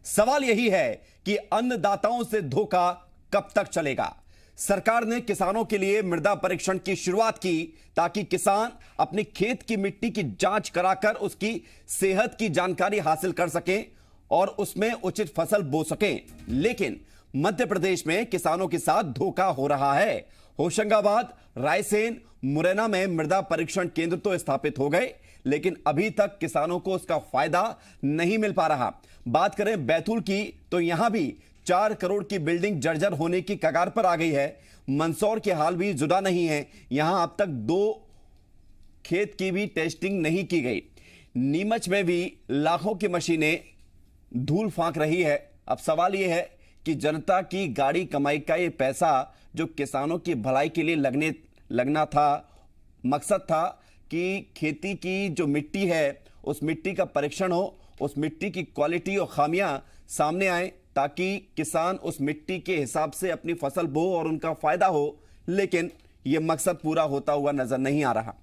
सवाल यही है कि अन्नदाताओं से धोखा कब तक चलेगा। सरकार ने किसानों के लिए मृदा परीक्षण की शुरुआत की ताकि किसान अपनी खेत की मिट्टी की जांच कराकर उसकी सेहत की जानकारी हासिल कर सकें और उसमें उचित फसल बो सकें। लेकिन मध्य प्रदेश में किसानों के साथ धोखा हो रहा है। होशंगाबाद, रायसेन, मुरैना में मृदा परीक्षण केंद्र तो स्थापित हो गए, लेकिन अभी तक किसानों को उसका फायदा नहीं मिल पा रहा। बात करें बैतूल की तो यहां भी 4 करोड़ की बिल्डिंग जर्जर होने की कगार पर आ गई है। मंदसौर के हाल भी जुदा नहीं है, यहां अब तक 2 खेत की भी टेस्टिंग नहीं की गई। नीमच में भी लाखों की मशीनें धूल फांक रही है। अब सवाल यह है कि जनता की गाड़ी कमाई का ये पैसा जो किसानों की भलाई के लिए लगना था, मकसद था कि खेती की जो मिट्टी है उस मिट्टी का परीक्षण हो, उस मिट्टी की क्वालिटी और खामियां सामने आए ताकि किसान उस मिट्टी के हिसाब से अपनी फसल बो और उनका फायदा हो, लेकिन यह मकसद पूरा होता हुआ नजर नहीं आ रहा।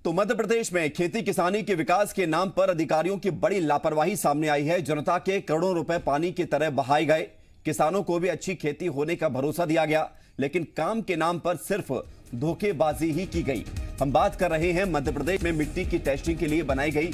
तो मध्य प्रदेश में खेती किसानी के विकास के नाम पर अधिकारियों की बड़ी लापरवाही सामने आई है। जनता के करोड़ों रुपए पानी की तरह बहाए गए। किसानों को भी अच्छी खेती होने का भरोसा दिया गया, लेकिन काम के नाम पर सिर्फ धोखेबाजी ही की गई। हम बात कर रहे हैं मध्य प्रदेश में मिट्टी की टेस्टिंग के लिए बनाई गई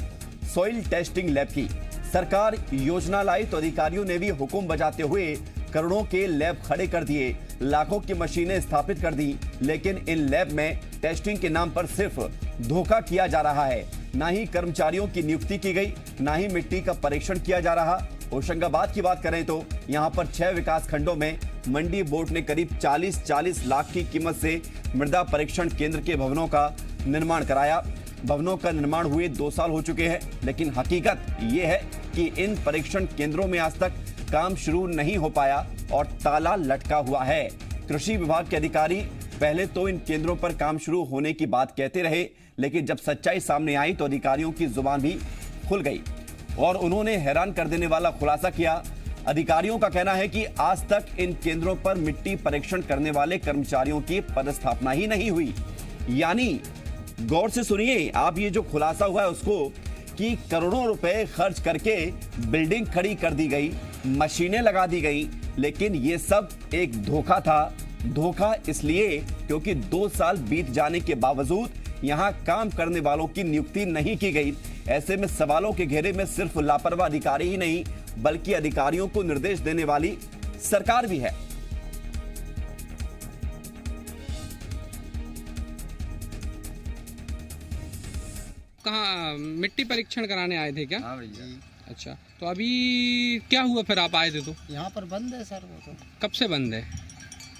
सॉइल टेस्टिंग लैब की। सरकार योजना लाई तो अधिकारियों ने भी हुक्म बजाते हुए करोड़ों के लैब खड़े कर दिए, लाखों की मशीनें स्थापित कर दी, लेकिन इन लैब में टेस्टिंग के नाम पर सिर्फ धोखा किया जा रहा है। ना ही कर्मचारियों की नियुक्ति की गई, ना ही मिट्टी का परीक्षण किया जा रहा। होशंगाबाद की बात करें तो यहां पर 6 विकास खंडों में मंडी बोर्ड ने करीब 40 लाख की कीमत से मृदा परीक्षण केंद्र के भवनों का निर्माण कराया। भवनों का निर्माण हुए 2 साल हो चुके हैं, लेकिन हकीकत यह है कि इन परीक्षण केंद्रों में आज तक काम शुरू नहीं हो पाया और ताला लटका हुआ है। कृषि विभाग के अधिकारी पहले तो इन केंद्रों पर काम शुरू होने की बात कहते रहे, लेकिन जब सच्चाई सामने आई तो अधिकारियों की जुबान भी खुल गई और उन्होंने हैरान कर देने वाला खुलासा किया। अधिकारियों का कहना है कि आज तक इन केंद्रों पर मिट्टी परीक्षण करने वाले कर्मचारियों की पदस्थापना ही नहीं हुई। यानी गौर से सुनिए आप, ये जो खुलासा हुआ है उसको, कि करोड़ों रुपए खर्च करके बिल्डिंग खड़ी कर दी गई, मशीनें लगा दी गई, लेकिन ये सब एक धोखा था। धोखा इसलिए क्योंकि 2 साल बीत जाने के बावजूद यहां काम करने वालों की नियुक्ति नहीं की गई। ऐसे में सवालों के घेरे में सिर्फ लापरवाह अधिकारी ही नहीं, बल्कि अधिकारियों को निर्देश देने वाली सरकार भी है। कहाँ मिट्टी परीक्षण कराने आए थे क्या? हाँ भैया। अच्छा, तो अभी क्या हुआ फिर आप आए थे तो? यहाँ पर बंद है सर। वो तो कब से बंद है?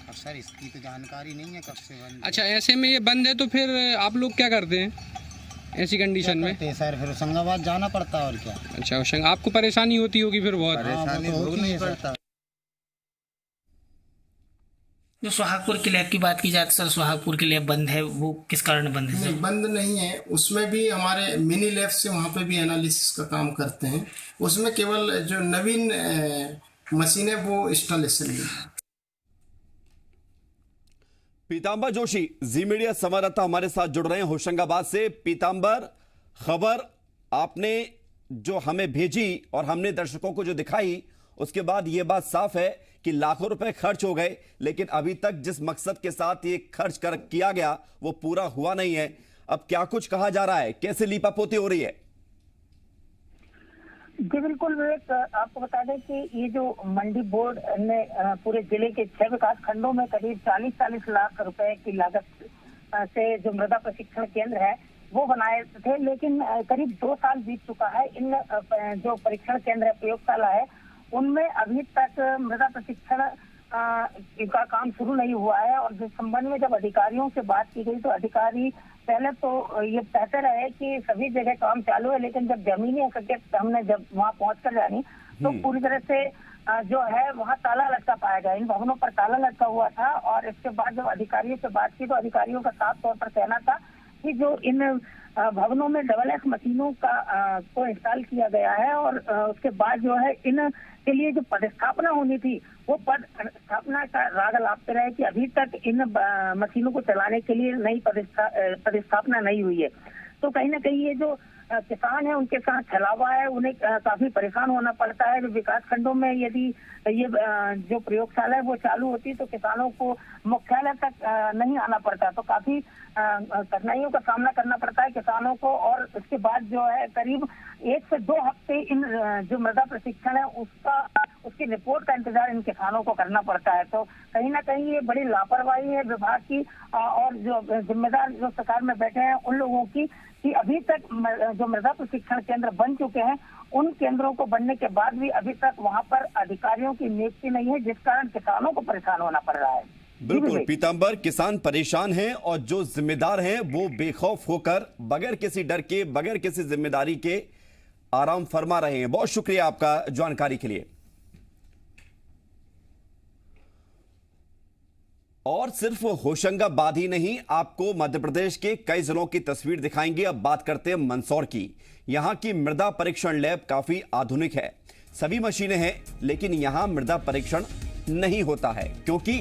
अब सर इसकी तो जानकारी नहीं है कब से बंद है। अच्छा, ऐसे में ये बंद है तो फिर आप लोग क्या करते हैं ऐसी कंडीशन में? सर फिर होशंगाबाद जाना पड़ता है और क्या। अच्छा, आपको परेशानी होती होगी फिर बहुत? परेशानी तो नहीं पड़ता। जो सुहागपुर की लैब की बात की जाए तो सर सुहागपुर की लैब बंद है, वो किस कारण बंद है? नहीं, बंद नहीं है। उसमें भी हमारे मिनी लैब से वहाँ पे भी एनालिसिस का काम करते हैं। उसमें केवल जो नवीन मशीन है वो इंस्टॉलेशन है। पीतांबर जोशी जी मीडिया संवाददाता हमारे साथ जुड़ रहे हैं होशंगाबाद से। पीतांबर, खबर आपने जो हमें भेजी और हमने दर्शकों को जो दिखाई, उसके बाद यह बात साफ है कि लाखों रुपए खर्च हो गए, लेकिन अभी तक जिस मकसद के साथ ये खर्च किया गया वो पूरा हुआ नहीं है। अब क्या कुछ कहा जा रहा है, कैसे लीपापोती हो रही है? जी बिल्कुल विवेक, आपको बता दें कि ये जो मंडी बोर्ड ने पूरे जिले के 6 विकास खंडों में करीब 40 लाख रुपए की लागत से जो मृदा प्रशिक्षण केंद्र है वो बनाए थे, लेकिन करीब 2 साल बीत चुका है। इन जो परीक्षण केंद्र है, प्रयोगशाला है, उनमें अभी तक मृदा प्रशिक्षण का काम शुरू नहीं हुआ है। और जिस संबंध में जब अधिकारियों से बात की गई तो अधिकारी पहले तो ये कहते रहे कि सभी जगह काम चालू है, लेकिन जब जमीनी हकीकत हमने जब वहाँ पहुंचकर जानी तो पूरी तरह से जो है वहाँ ताला लटका पाया गया। इन भवनों पर ताला लटका हुआ था। और इसके बाद जब अधिकारियों से बात की तो अधिकारियों का साफ तौर पर कहना था कि जो इन भवनों में डबल एक्स मशीनों का को इंस्टॉल किया गया है और उसके बाद जो है इन के लिए जो पदस्थापना होनी थी वो पद स्थापना का राग लापते रहे कि अभी तक इन मशीनों को चलाने के लिए नई पदस्थापना नहीं हुई है। तो कहीं ना कहीं ये जो किसान है उनके साथ छलावा है, उन्हें काफी परेशान होना पड़ता है। विकास खंडों में यदि ये जो प्रयोगशाला है वो चालू होती तो किसानों को मुख्यालय तक नहीं आना पड़ता, तो काफी कठिनाइयों का सामना करना पड़ता है किसानों को। और उसके बाद जो है करीब 1 से 2 हफ्ते इन जो मृदा प्रशिक्षण है उसकी रिपोर्ट का इंतजार इन किसानों को करना पड़ता है। तो कहीं ना कहीं ये बड़ी लापरवाही है विभाग की और जो जिम्मेदार जो सरकार में बैठे हैं उन लोगों की कि अभी तक जो मृदा प्रशिक्षण केंद्र बन चुके हैं उन केंद्रों को बनने के बाद भी अभी तक वहां पर अधिकारियों की नियुक्ति नहीं है, जिस कारण किसानों को परेशान होना पड़ रहा है। बिल्कुल पीतांबर, किसान परेशान हैं और जो जिम्मेदार हैं वो बेखौफ होकर बगैर किसी डर के, बगैर किसी जिम्मेदारी के आराम फरमा रहे हैं। बहुत शुक्रिया आपका जानकारी के लिए। और सिर्फ होशंगाबाद ही नहीं, आपको मध्य प्रदेश के कई जिलों की तस्वीर दिखाएंगे। अब बात करते हैं मंदसौर की। यहां की मृदा परीक्षण लैब काफी आधुनिक है, सभी मशीनें हैं, लेकिन यहां मृदा परीक्षण नहीं होता है क्योंकि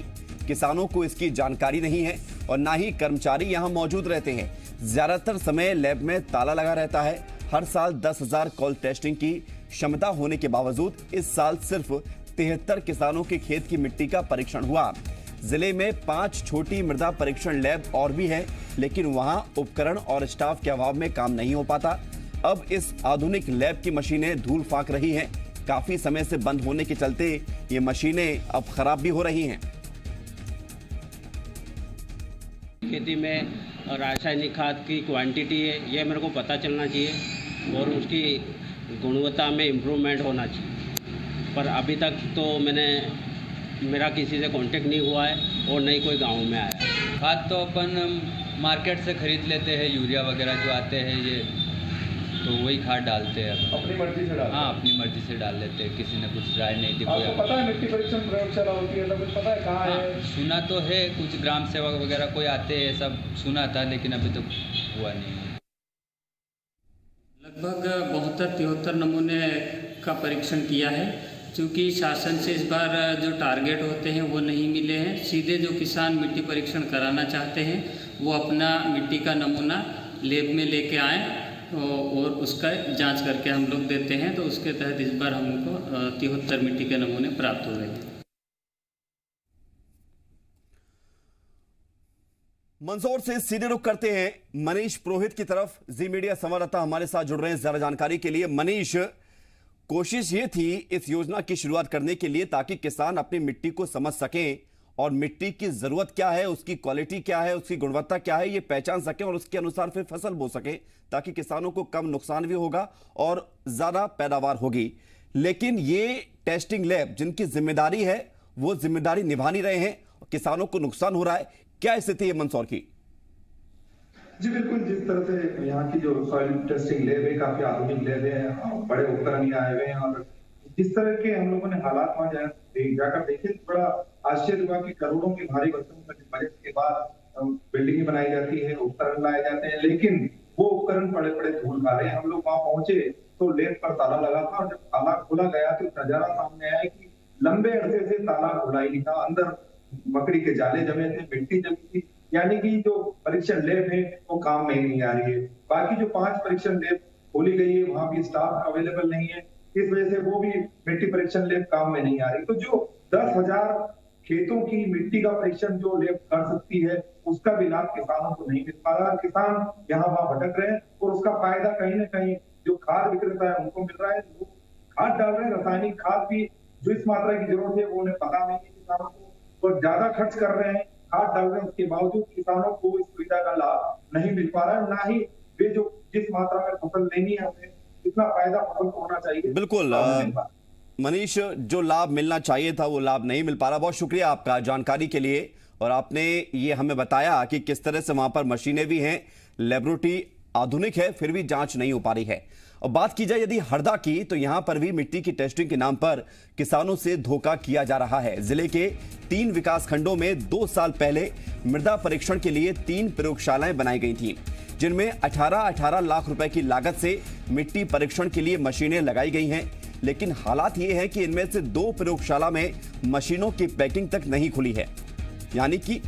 किसानों को इसकी जानकारी नहीं है और ना ही कर्मचारी यहां मौजूद रहते हैं। ज्यादातर समय लैब में ताला लगा रहता है। हर साल 10,000 कॉल टेस्टिंग की क्षमता होने के बावजूद इस साल सिर्फ 73 किसानों के खेत की मिट्टी का परीक्षण हुआ। जिले में 5 छोटी मृदा परीक्षण लैब और भी है, लेकिन वहां उपकरण और स्टाफ के अभाव में काम नहीं हो पाता। अब इस आधुनिक लैब की मशीनें धूल फाक रही हैं। काफी समय से बंद होने के चलते ये मशीनें अब खराब भी हो रही हैं। खेती में रासायनिक खाद की क्वांटिटी है ये मेरे को पता चलना चाहिए और उसकी गुणवत्ता में इम्प्रूवमेंट होना चाहिए, पर अभी तक तो मेरा किसी से कांटेक्ट नहीं हुआ है और नहीं कोई गांव में आया। खाद तो अपन मार्केट से खरीद लेते हैं, यूरिया वगैरह जो आते हैं ये, तो वही खाद डालते हैं अपनी मर्जी से डालते हैं। हाँ, अपनी मर्जी से डाल लेते हैं, किसी ने कुछ राय नहीं दी। आपको पता है मिट्टी परीक्षण प्रयोगशाला होती है, कुछ पता है कहाँ है? सुना तो है, कुछ ग्राम सेवक वगैरह कोई आते हैं, सब सुना था, लेकिन अभी तक हुआ नहीं। लगभग 72-73 नमूने का परीक्षण किया है। चूँकि शासन से इस बार जो टारगेट होते हैं वो नहीं मिले हैं। सीधे जो किसान मिट्टी परीक्षण कराना चाहते हैं वो अपना मिट्टी का नमूना लैब में लेके आएँ और उसका जांच करके हम लोग देते हैं, तो उसके तहत इस बार हमको 73 मिट्टी के नमूने प्राप्त हो गए। मंदसौर से सीधे रुख करते हैं मनीष पुरोहित की तरफ। जी मीडिया संवाददाता हमारे साथ जुड़ रहे हैं ज्यादा जानकारी के लिए। मनीष, कोशिश ये थी इस योजना की शुरुआत करने के लिए ताकि किसान अपनी मिट्टी को समझ सकें और मिट्टी की जरूरत क्या है, उसकी क्वालिटी क्या है, उसकी गुणवत्ता क्या है, ये पहचान सकें और उसके अनुसार फिर फसल बो सकें, ताकि किसानों को कम नुकसान भी होगा और ज्यादा पैदावार होगी। लेकिन ये टेस्टिंग लैब जिनकी जिम्मेदारी है वो जिम्मेदारी निभा नहीं रहे हैं, किसानों को नुकसान हो रहा है। क्या स्थिति है मंदसौर की? जी बिल्कुल, जिस तरह से यहाँ की जो सॉइल टेस्टिंग लैब है काफी आधुनिक लैब है, बड़े उपकरण यहाँ आए हुए हैं और जिस तरह के हम लोगों ने हालात वहाँ जाकर देखे तो बड़ा आश्चर्य हुआ कि करोड़ों की भारी वस्तुओं का बजट के बाद बिल्डिंग बनाई जाती है, उपकरण लाए जाते हैं, लेकिन वो उपकरण बड़े बड़े धूल खा रहे हैं। हम लोग वहाँ पहुंचे तो लैब पर ताला लगा था और जब ताला खोला गया तो नजारा सामने आया कि लंबे अरसे से ताला खुला ही नहीं था, अंदर मकड़ी के जाले जमे थे, मिट्टी जमी थी, यानी कि जो परीक्षण लैब है वो काम में ही नहीं आ रही है। बाकी जो 5 परीक्षण लैब खोली गई है वहां भी स्टाफ अवेलेबल नहीं है, इस वजह से वो भी मिट्टी परीक्षण लैब काम में नहीं आ रही। तो जो 10,000 खेतों की मिट्टी का परीक्षण जो लैब कर सकती है उसका भी लाभ किसानों को नहीं मिल पा रहा। किसान यहाँ वहां भटक रहे हैं और उसका फायदा कहीं ना कहीं जो खाद विक्रेता है उनको मिल रहा है। वो खाद डाल रहे हैं, रासायनिक खाद भी जो इस मात्रा की जरूरत है वो उन्हें पता नहीं है किसानों को, और ज्यादा खर्च कर रहे हैं, खाद डाल रहे हैं, उसके बावजूद किसानों को इस सुविधा का लाभ नहीं मिल पा रहा है। ना ही वे जो जिस मात्रा में फसल लेनी है हमें इतना फायदा फसल को होना चाहिए। बिल्कुल मनीष, जो लाभ मिलना चाहिए था वो लाभ नहीं मिल पा रहा। बहुत शुक्रिया आपका जानकारी के लिए। और आपने ये हमें बताया कि किस तरह से वहां पर मशीनें भी हैं, लेबोरेटरी आधुनिक है, फिर भी जांच नहीं हो पा रही है। और बात की जाए यदि हरदा की, तो यहां पर भी मिट्टी की टेस्टिंग के नाम पर किसानों से धोखा किया जा रहा है। जिले के 3 विकास खंडों में 2 साल पहले मृदा परीक्षण के लिए 3 प्रयोगशालाएं बनाई गई थी, जिनमें 18 लाख रुपए की लागत से मिट्टी परीक्षण के लिए मशीनें लगाई गई हैं। लेकिन हालात ये है कि इनमें से 2 प्रयोगशाला में मशीनों की पैकिंग तक नहीं खुली है, यानी कि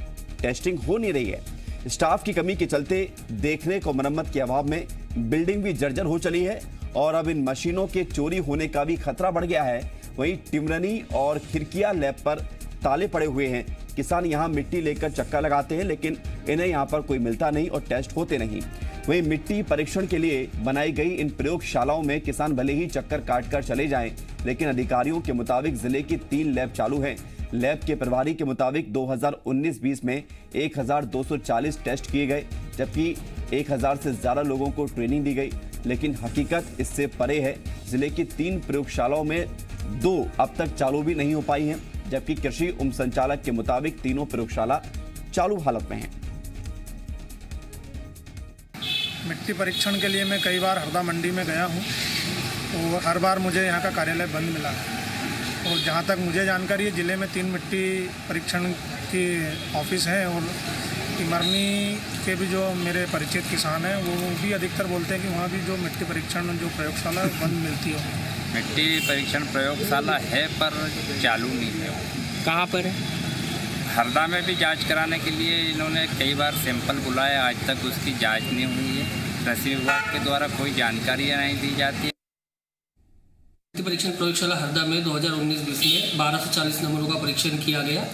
टेस्टिंग हो नहीं रही है। स्टाफ की कमी के चलते देखने को मरम्मत के अभाव में बिल्डिंग भी जर्जर हो चली है और अब इन मशीनों के चोरी होने का भी खतरा बढ़ गया है। वहीं टिमरनी और खिड़कियां लैब पर ताले पड़े हुए हैं। किसान यहां मिट्टी लेकर चक्का लगाते हैं, लेकिन इन्हें यहां पर कोई मिलता नहीं और टेस्ट होते नहीं। वहीं मिट्टी परीक्षण के लिए बनाई गई इन प्रयोगशालाओं में किसान भले ही चक्कर काटकर चले जाएं, लेकिन अधिकारियों के मुताबिक जिले की 3 लैब चालू हैं। लैब के प्रभारी के मुताबिक 2019-20 में 1240 टेस्ट किए गए, जबकि 1000 से ज्यादा लोगों को ट्रेनिंग दी गई। लेकिन हकीकत इससे परे है। जिले की 3 प्रयोगशालाओं में 2 अब तक चालू भी नहीं हो पाई हैं, जबकि कृषि उप संचालक के मुताबिक तीनों प्रयोगशाला चालू हालत में हैं। मिट्टी परीक्षण के लिए मैं कई बार हरदा मंडी में गया हूँ, तो हर बार मुझे यहाँ का कार्यालय बंद मिला है। और जहाँ तक मुझे जानकारी है, ज़िले में 3 मिट्टी परीक्षण की ऑफिस हैं और टिमरनी के भी जो मेरे परिचित किसान हैं वो भी अधिकतर बोलते हैं कि वहाँ भी जो मिट्टी परीक्षण जो प्रयोगशाला बंद मिलती है। मिट्टी परीक्षण प्रयोगशाला है पर चालू नहीं है। कहाँ पर है? हरदा में भी जांच कराने के लिए इन्होंने कई बार सैंपल बुलाया, आज तक उसकी जांच नहीं हुई है। कृषि विभाग के द्वारा कोई जानकारी नहीं दी जाती है। मिट्टी परीक्षण प्रयोगशाला हरदा में 2019-20 में 1240 नमूनों का परीक्षण किया गया,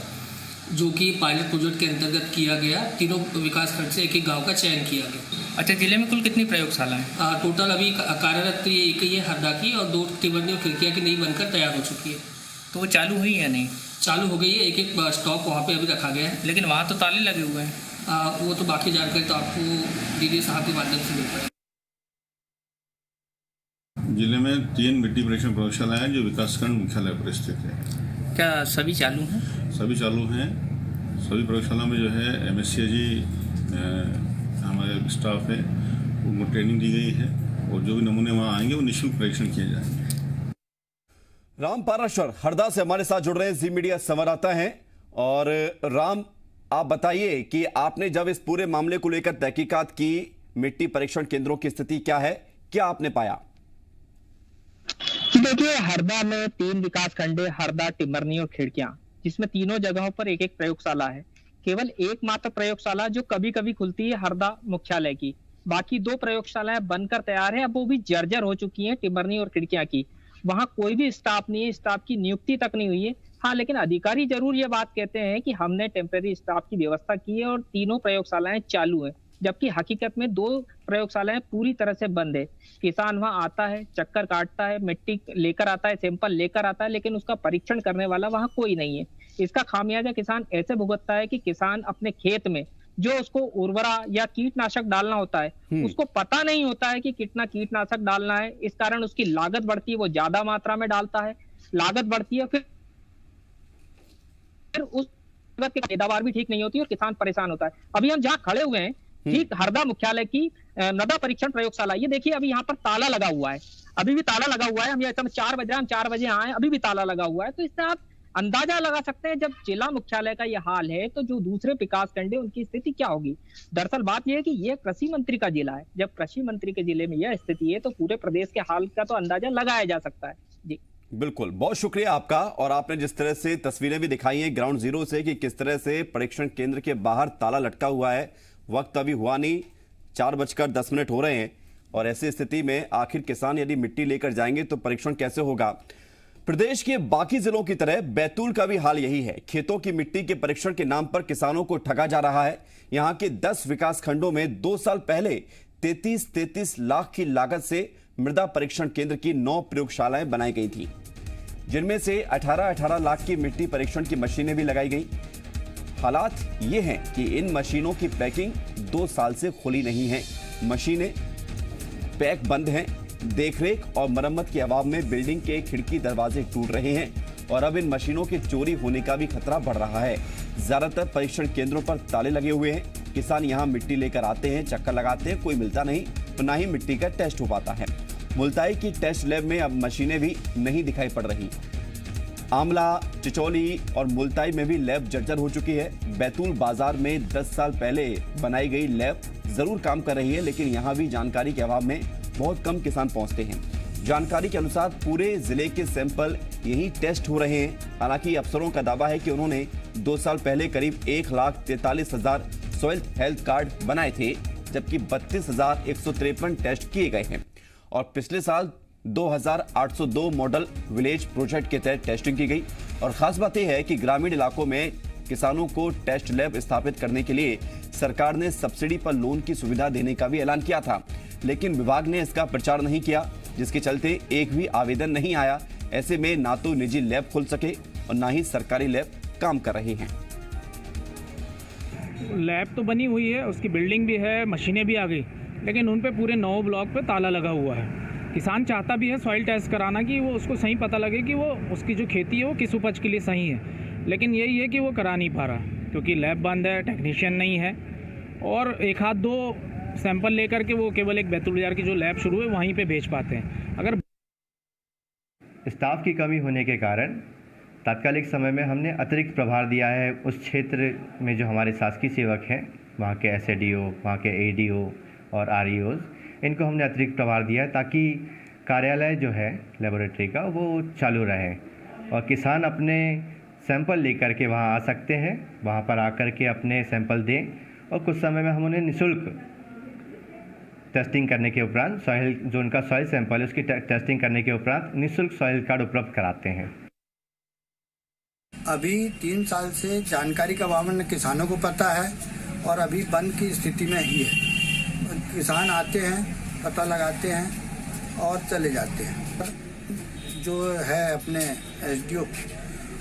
जो कि पायलट प्रोजेक्ट के अंतर्गत किया गया। तीनों विकास खंड से एक गांव का चयन किया गया। अच्छा, जिले में कुल कितनी प्रयोगशाला है? टोटल अभी कार्यरत ये एक ही है हरदा की, और 2 टिमरनी और खिड़कियाँ की नई बनकर तैयार हो चुकी है। तो वो चालू हुई या नहीं? चालू हो गई है, एक स्टॉक वहाँ पे अभी रखा गया है। लेकिन वहाँ तो ताले लगे हुए हैं। वो तो बाकी जानकारी तो आपको डीडी साहब के माध्यम से मिल पाएगी। जिले में 3 मिट्टी परीक्षण प्रयोगशाला हैं जो विकासखंड मुख्यालय पर स्थित है। क्या सभी चालू हैं? सभी चालू हैं। सभी प्रयोगशाला में जो है MSCG हमारे स्टाफ है, उनको ट्रेनिंग दी गई है और जो भी नमूने वहाँ आएंगे वो निःशुल्क परीक्षण किए जाएंगे। राम पाराशर हरदा से हमारे साथ जुड़ रहे हैं, जी मीडिया संवाददाता हैं। और राम, आप बताइए कि आपने जब इस पूरे मामले को लेकर तहकीकात की, मिट्टी परीक्षण केंद्रों की स्थिति क्या है, क्या आपने पाया? देखिए, हरदा में 3 विकास खंड है, हरदा, टिमरनी और खिड़कियां, जिसमें तीनों जगहों पर एक एक प्रयोगशाला है। केवल एकमात्र प्रयोगशाला जो कभी कभी खुलती है हरदा मुख्यालय की, बाकी 2 प्रयोगशालाएं बनकर तैयार है, अब वो भी जर्जर हो चुकी हैं, टिमरनी और खिड़कियां की। वहां कोई भी स्टाफ नहीं है, स्टाफ की नियुक्ति तक नहीं हुई है। हाँ, लेकिन अधिकारी जरूर ये बात कहते हैं कि हमने टेम्परेरी स्टाफ की व्यवस्था की है और तीनों प्रयोगशालाएं चालू हैं, जबकि हकीकत में 2 प्रयोगशालाएं पूरी तरह से बंद है। किसान वहां आता है, चक्कर काटता है, मिट्टी लेकर आता है, सैंपल लेकर आता है, लेकिन उसका परीक्षण करने वाला वहां कोई नहीं है। इसका खामियाजा किसान ऐसे भुगतता है कि किसान अपने खेत में जो उसको उर्वरा या कीटनाशक डालना होता है, उसको पता नहीं होता है कि कितना कीटनाशक डालना है। इस कारण उसकी लागत बढ़ती है, वो ज्यादा मात्रा में डालता है, लागत बढ़ती है, फिर उस लागत की पैदावार भी ठीक नहीं होती और किसान परेशान होता है। अभी हम जहाँ खड़े हुए हैं, ठीक हरदा मुख्यालय की मृदा परीक्षण प्रयोगशाला, ये देखिए अभी यहाँ पर ताला लगा हुआ है, अभी भी ताला लगा हुआ है। हम ये 4 बज रहे हैं, हम 4 बजे आए, अभी भी ताला लगा हुआ है। तो इससे आप अंदाजा लगा सकते हैं, जब जिला मुख्यालय का ये हाल है तो जो दूसरे विकास खंड है उनकी स्थिति क्या होगी। दरअसल बात यह है कि ये कृषि मंत्री का जिला है, जब कृषि मंत्री के जिले में यह स्थिति है तो पूरे प्रदेश के हाल का तो अंदाजा लगाया जा सकता है। जी बिल्कुल, बहुत शुक्रिया आपका। और आपने जिस तरह से तस्वीरें भी दिखाई हैं ग्राउंड जीरो से कि किस तरह से परीक्षण केंद्र के बाहर ताला लटका हुआ है, वक्त अभी हुआ नहीं, 4:10 हो रहे हैं, और ऐसी स्थिति में आखिर किसान यदि मिट्टी लेकर जाएंगे तो परीक्षण कैसे होगा। प्रदेश के बाकी जिलों की तरह बैतूल का भी हाल यही है। खेतों की मिट्टी के परीक्षण के नाम पर किसानों को ठगा जा रहा है। यहां के 10 विकास खंडों में 2 साल पहले 33 लाख की लागत से मृदा परीक्षण केंद्र की 9 प्रयोगशालाएं बनाई गई थी, जिनमें से 18 लाख की मिट्टी परीक्षण की मशीनें भी लगाई गई। हालात ये हैं कि इन मशीनों की पैकिंग 2 साल से खुली नहीं है, मशीनें पैक बंद हैं। देखरेख और मरम्मत के अभाव में बिल्डिंग के खिड़की दरवाजे टूट रहे हैं और अब इन मशीनों के चोरी होने का भी खतरा बढ़ रहा है। ज्यादातर परीक्षण केंद्रों पर ताले लगे हुए हैं। किसान यहां मिट्टी लेकर आते हैं, चक्कर लगाते हैं, कोई मिलता नहीं, तो ना ही मिट्टी का टेस्ट हो पाता है। मुल्ताई की टेस्ट लैब में अब मशीनें भी नहीं दिखाई पड़ रही। आमला, चिचौली और मुल्ताई में भी लैब जर्जर हो चुकी है। बैतूल बाजार में 10 साल पहले बनाई गई लैब जरूर काम कर रही है, लेकिन यहाँ भी जानकारी के अभाव में बहुत कम किसान पहुंचते हैं। जानकारी के अनुसार पूरे जिले के सैंपल यही टेस्ट हो रहे हैं। हालांकि अफसरों का दावा है कि उन्होंने 2 साल पहले करीब 1,43,000 सॉइल हेल्थ कार्ड बनाए थे, जबकि 32,153 टेस्ट किए गए हैं और पिछले साल 2,802 मॉडल विलेज प्रोजेक्ट के तहत टेस्टिंग की गई। और खास बात यह है कि ग्रामीण इलाकों में किसानों को टेस्ट लैब स्थापित करने के लिए सरकार ने सब्सिडी पर लोन की सुविधा देने का भी ऐलान किया था, लेकिन विभाग ने इसका प्रचार नहीं किया, जिसके चलते एक भी आवेदन नहीं आया। ऐसे में ना तो निजी लैब खुल सके और ना ही सरकारी लैब काम कर रहे हैं। लैब तो बनी हुई है, उसकी बिल्डिंग भी है, मशीनें भी आ गई, लेकिन उन पे पूरे 9 ब्लॉक पे ताला लगा हुआ है। किसान चाहता भी है सॉइल टेस्ट कराना कि वो उसको सही पता लगे कि वो उसकी जो खेती है वो किस उपज के लिए सही है, लेकिन यही है कि वो करा नहीं पा रहा क्योंकि लैब बंद है, टेक्नीशियन नहीं है और एक आध 2 सैंपल लेकर के वो केवल एक बैतूल बाजार की जो लैब शुरू है वहीं पे भेज पाते हैं। अगर स्टाफ की कमी होने के कारण तात्कालिक समय में हमने अतिरिक्त प्रभार दिया है उस क्षेत्र में जो हमारे शासकीय सेवक हैं, वहाँ के SADO, वहाँ के ADO और REOs, इनको हमने अतिरिक्त प्रभार दिया है ताकि कार्यालय जो है लेबोरेटरी का वो चालू रहे और किसान अपने सैंपल लेकर के वहाँ आ सकते हैं, वहाँ पर आकर के अपने सैंपल दें और कुछ समय में हम उन्हें निःशुल्क टेस्टिंग करने के उपरांत सॉइल जो उनका सॉइल सैंपल है उसकी टेस्टिंग करने के उपरांत निःशुल्क सॉइल कार्ड उपलब्ध कराते हैं। अभी 3 साल से जानकारी का अभाव में किसानों को पता है और अभी बंद की स्थिति में ही है। किसान आते हैं, पता लगाते हैं और चले जाते हैं। जो है अपने SDO,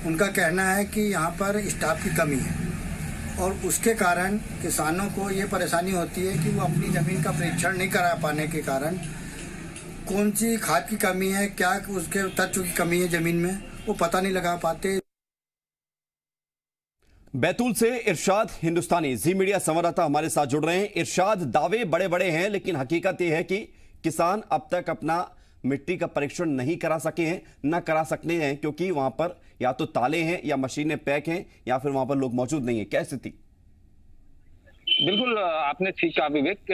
उनका कहना है कि यहाँ पर स्टाफ की कमी है और उसके कारण किसानों को ये परेशानी होती है कि वो अपनी ज़मीन का परीक्षण नहीं करा पाने के कारण कौन सी खाद की कमी है, क्या उसके तत्व की कमी है ज़मीन में, वो पता नहीं लगा पाते। बैतूल से इरशाद हिंदुस्तानी जी मीडिया संवाददाता हमारे साथ जुड़ रहे हैं। इरशाद, दावे बड़े बड़े हैं, लेकिन हकीकत यह है कि किसान अब तक अपना मिट्टी का परीक्षण नहीं करा सके हैं, न करा सकते हैं, क्योंकि वहां पर या तो ताले हैं या मशीनें पैक हैं या फिर वहां पर लोग मौजूद नहीं है। क्या स्थिति? बिल्कुल आपने ठीक कहा विवेक।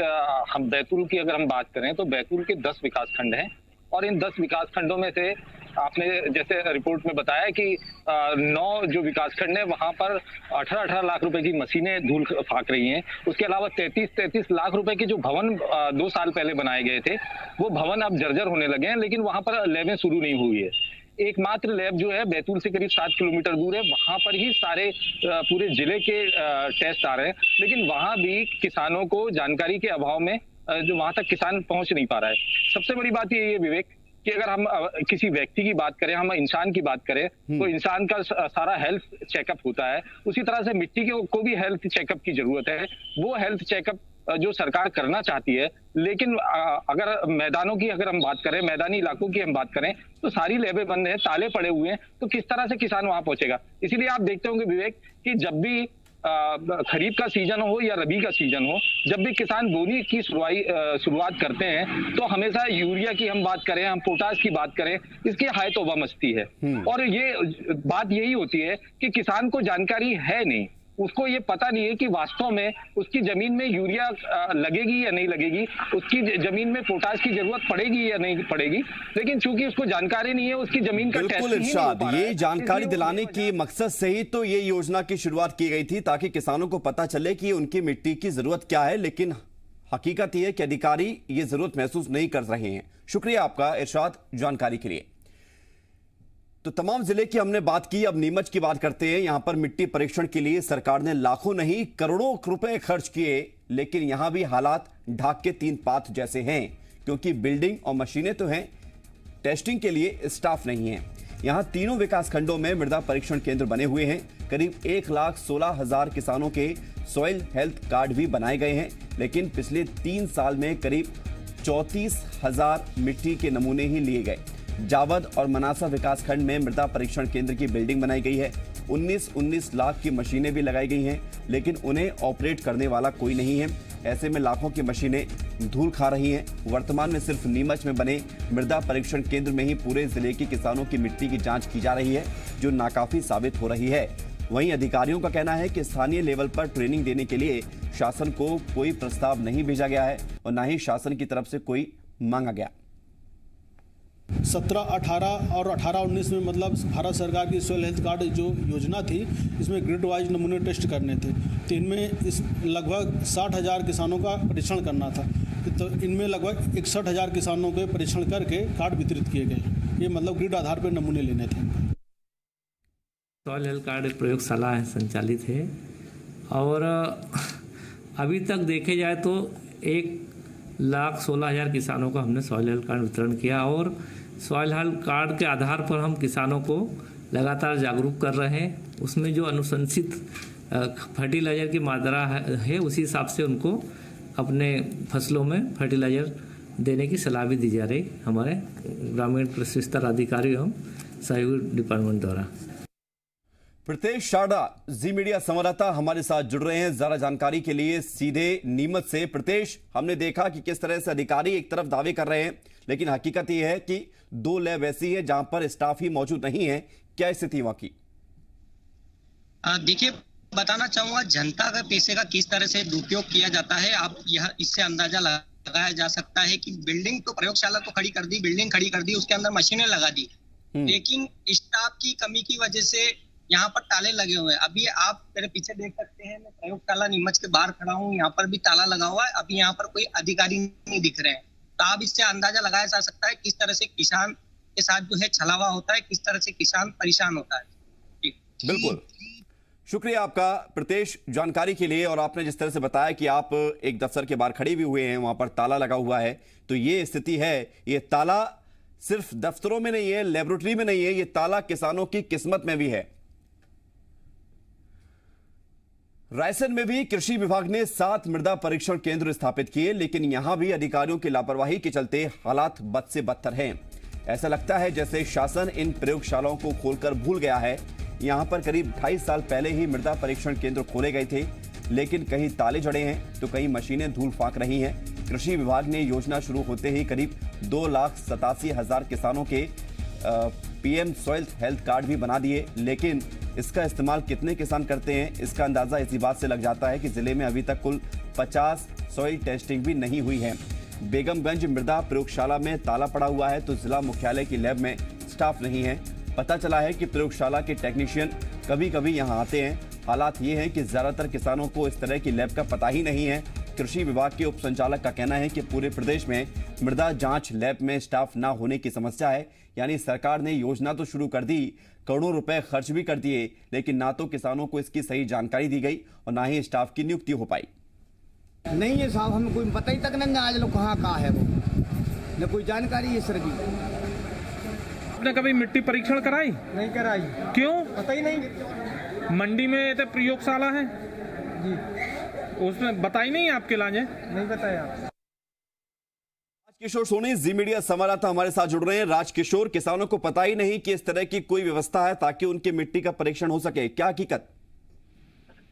हम बैतूल की अगर हम बात करें तो बैतूल के 10 विकास खंड हैं और इन 10 विकास खंडों में से आपने जैसे रिपोर्ट में बताया कि 9 जो विकास खंड है वहां पर 18 लाख रुपए की मशीनें धूल फाक रही हैं। उसके अलावा 33 लाख रुपए के जो भवन 2 साल पहले बनाए गए थे वो भवन अब जर्जर होने लगे हैं, लेकिन वहां पर लैबें शुरू नहीं हुई है। एकमात्र लैब जो है बैतूल से करीब 7 किलोमीटर दूर है, वहां पर ही सारे पूरे जिले के टेस्ट आ रहे हैं, लेकिन वहां भी किसानों को जानकारी के अभाव में जो वहां तक किसान पहुंच नहीं पा रहा है। सबसे बड़ी बात ये है विवेक कि अगर हम किसी व्यक्ति की बात करें, हम इंसान की बात करें तो इंसान का सारा हेल्थ चेकअप होता है, उसी तरह से मिट्टी को भी हेल्थ चेकअप की जरूरत है। वो हेल्थ चेकअप जो सरकार करना चाहती है, लेकिन अगर मैदानों की अगर हम बात करें, मैदानी इलाकों की हम बात करें तो सारी लैबें बंद हैं, ताले पड़े हुए हैं, तो किस तरह से किसान वहां पहुंचेगा? इसीलिए आप देखते होंगे विवेक कि जब भी खरीफ का सीजन हो या रबी का सीजन हो, जब भी किसान बोनी की शुरुआत करते हैं तो हमेशा यूरिया की हम बात करें, हम पोटाश की बात करें, इसकी हाय तौबा मचती है। और ये बात यही होती है कि किसान को जानकारी है नहीं, उसको ये पता नहीं है कि वास्तव में उसकी जमीन में यूरिया लगेगी या नहीं लगेगी, उसकी जमीन में पोटाश की जरूरत पड़ेगी या नहीं पड़ेगी, लेकिन चूंकि उसको जानकारी नहीं है, उसकी जमीन का बिल्कुल इरशाद, ये जानकारी दिलाने के मकसद से ही तो ये योजना की शुरुआत की गई थी, ताकि किसानों को पता चले कि उनकी मिट्टी की जरूरत क्या है। लेकिन हकीकत यह है कि अधिकारी ये जरूरत महसूस नहीं कर रहे हैं। शुक्रिया आपका इरशाद जानकारी के लिए। तो तमाम जिले की हमने बात की, अब नीमच की बात करते हैं। यहां पर मिट्टी परीक्षण के लिए सरकार ने लाखों नहीं करोड़ों रुपए खर्च किए, लेकिन यहां भी हालात ढाक के 3 पात जैसे हैं, क्योंकि बिल्डिंग और मशीनें तो हैं, टेस्टिंग के लिए स्टाफ नहीं है। यहां तीनों विकास खंडों में मृदा परीक्षण केंद्र बने हुए हैं। करीब 1,16,000 किसानों के सॉइल हेल्थ कार्ड भी बनाए गए हैं, लेकिन पिछले 3 साल में करीब 34,000 मिट्टी के नमूने ही लिए गए। जावद और मनासा विकास खंड में मृदा परीक्षण केंद्र की बिल्डिंग बनाई गई है। 19 लाख की मशीनें भी लगाई गई हैं, लेकिन उन्हें ऑपरेट करने वाला कोई नहीं है। ऐसे में लाखों की मशीनें धूल खा रही हैं। वर्तमान में सिर्फ नीमच में बने मृदा परीक्षण केंद्र में ही पूरे जिले के किसानों की मिट्टी की जांच की जा रही है, जो नाकाफी साबित हो रही है। वहीं अधिकारियों का कहना है कि स्थानीय लेवल पर ट्रेनिंग देने के लिए शासन को कोई प्रस्ताव नहीं भेजा गया है और ना ही शासन की तरफ से कोई मांगा गया। 17, 18 और 18-19 में मतलब भारत सरकार की सॉइल हेल्थ कार्ड जो योजना थी, इसमें ग्रिड वाइज नमूने टेस्ट करने थे। तो इनमें इस लगभग 60,000 किसानों का परीक्षण करना था। तो इनमें लगभग 61,000 किसानों के परीक्षण करके कार्ड वितरित किए गए। ये मतलब ग्रिड आधार पर नमूने लेने थे। सॉइल हेल्थ कार्ड प्रयोगशाला संचालित है और अभी तक देखे जाए तो 1,16,000 किसानों को हमने सॉइल हेल्थ कार्ड वितरण किया और सॉइल हेल्थ कार्ड के आधार पर हम किसानों को लगातार जागरूक कर रहे हैं। उसमें जो अनुशंसित फर्टिलाइज़र की मात्रा है उसी हिसाब से उनको अपने फसलों में फर्टिलाइज़र देने की सलाह भी दी जा रही हमारे ग्रामीण कृषि स्तर अधिकारी एवं सहयोगी डिपार्टमेंट द्वारा। प्रीतेश शारदा जी मीडिया संवाददाता हमारे साथ जुड़ रहे हैं ज्यादा जानकारी के लिए सीधे नीमच से। प्रीतेश, हमने देखा कि किस तरह से अधिकारी एक तरफ दावे कर रहे हैं, लेकिन हकीकत यह है कि 2 लैब ऐसी है जहां पर स्टाफ ही मौजूद नहीं है। क्या स्थिति वहां की? देखिए, बताना चाहूंगा जनता का पैसे का किस तरह से दुरुपयोग किया जाता है। आप यह इससे अंदाजा लगाया जा सकता है कि बिल्डिंग तो प्रयोगशाला तो खड़ी कर दी, बिल्डिंग खड़ी कर दी, उसके अंदर मशीनें लगा दी, लेकिन स्टाफ की कमी की वजह से यहाँ पर ताले लगे हुए हैं। अभी आप मेरे पीछे देख सकते हैं, मैं प्रयोगशाला नीमच के बाहर खड़ा हूँ, यहाँ पर भी ताला लगा हुआ है। अभी यहाँ पर कोई अधिकारी नहीं दिख रहे हैं। तो आप इससे अंदाजा लगाया जा सकता है किस तरह से किसान के साथ जो है छलावा होता है, किस तरह से किसान परेशान होता है। बिल्कुल, शुक्रिया आपका प्रीतेश जानकारी के लिए। और आपने जिस तरह से बताया कि आप एक दफ्तर के बाहर खड़े भी हुए हैं, वहां पर ताला लगा हुआ है, तो ये स्थिति है। ये ताला सिर्फ दफ्तरों में नहीं है, लेबोरेटरी में नहीं है, ये ताला किसानों की किस्मत में भी है। रायसेन में भी कृषि विभाग ने 7 मृदा परीक्षण केंद्र स्थापित किए, लेकिन यहां भी अधिकारियों की लापरवाही के चलते हालात बद से बदतर हैं। ऐसा लगता है जैसे शासन इन प्रयोगशालाओं को खोलकर भूल गया है। यहां पर करीब 2.5 साल पहले ही मृदा परीक्षण केंद्र खोले गए थे, लेकिन कहीं ताले जड़े हैं तो कहीं मशीनें धूल फांक रही हैं। कृषि विभाग ने योजना शुरू होते ही करीब 2,87,000 किसानों के PM सॉइल हेल्थ कार्ड भी बना दिए, लेकिन इसका इस्तेमाल कितने किसान करते हैं इसका अंदाजा इसी बात से लग जाता है कि जिले में अभी तक कुल 50 सॉइल टेस्टिंग भी नहीं हुई है। बेगमगंज मृदा प्रयोगशाला में ताला पड़ा हुआ है तो जिला मुख्यालय की लैब में स्टाफ नहीं है। पता चला है कि प्रयोगशाला के टेक्नीशियन कभी कभी यहां आते हैं। हालात ये है कि ज्यादातर किसानों को इस तरह की लैब का पता ही नहीं है। कृषि विभाग के उप संचालक का कहना है कि पूरे प्रदेश में मृदा जांच लैब में स्टाफ ना होने की समस्या है। यानी सरकार ने योजना तो शुरू कर दी, करोड़ों रुपए खर्च भी कर दिए, लेकिन ना तो किसानों को इसकी सही जानकारी दी गई और ना ही स्टाफ की नियुक्ति हो पाई। नहीं है साहब, हमें कोई पता ही तक नहीं आज लोग कहाँ है, वो न कोई जानकारी है सर की। आपने कभी मिट्टी परीक्षण कराई? नहीं कराई। क्यों? पता ही नहीं। मंडी में तो प्रयोगशाला है जी, उसमें बताई नहीं आपके लाजे? नहीं बताया। राजकिशोर सोनी जी मीडिया संवाददाता हमारे साथ जुड़ रहे हैं। राजकिशोर, किसानों को पता ही नहीं कि इस तरह की कोई व्यवस्था है ताकि उनके मिट्टी का परीक्षण हो सके, क्या हकीकत?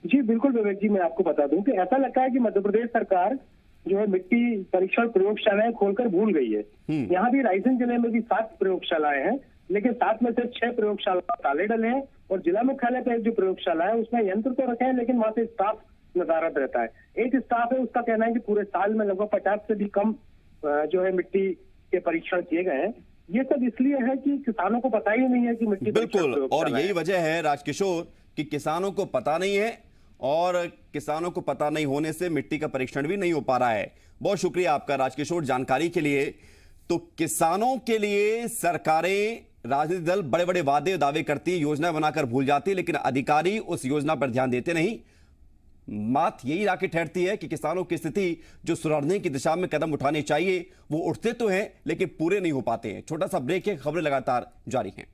जी बिल्कुल विवेक जी, मैं आपको बता दूं कि ऐसा लगता है कि मध्य प्रदेश सरकार जो है मिट्टी परीक्षण प्रयोगशालाएं खोलकर भूल गई है। यहाँ भी रायसेन जिले में भी 7 प्रयोगशालाएं हैं, लेकिन 7 में से 6 प्रयोगशाला ताले डले हैं और जिला मुख्यालय पर जो प्रयोगशाला है उसमें यंत्र तो रखे हैं, लेकिन वहां से स्टाफ नदारद रहता है। एक स्टाफ है, उसका कहना है कि पूरे साल में लगभग 50 से भी कम जो है मिट्टी के परीक्षण किए गए हैं। ये सब इसलिए है कि किसानों को पता ही नहीं है कि मिट्टी बिल्कुल, और यही वजह है राजकिशोर कि किसानों को पता नहीं है और किसानों को पता नहीं होने से मिट्टी का परीक्षण भी नहीं हो पा रहा है। बहुत शुक्रिया आपका राजकिशोर जानकारी के लिए। तो किसानों के लिए सरकारें, राजनीतिक दल बड़े बड़े वादे दावे करती, योजना बनाकर भूल जाती, लेकिन अधिकारी उस योजना पर ध्यान देते नहीं। बात यही आके ठहरती है कि किसानों की स्थिति जो सुधारने की दिशा में कदम उठाने चाहिए वो उठते तो हैं लेकिन पूरे नहीं हो पाते हैं। छोटा सा ब्रेक है, खबरें लगातार जारी हैं।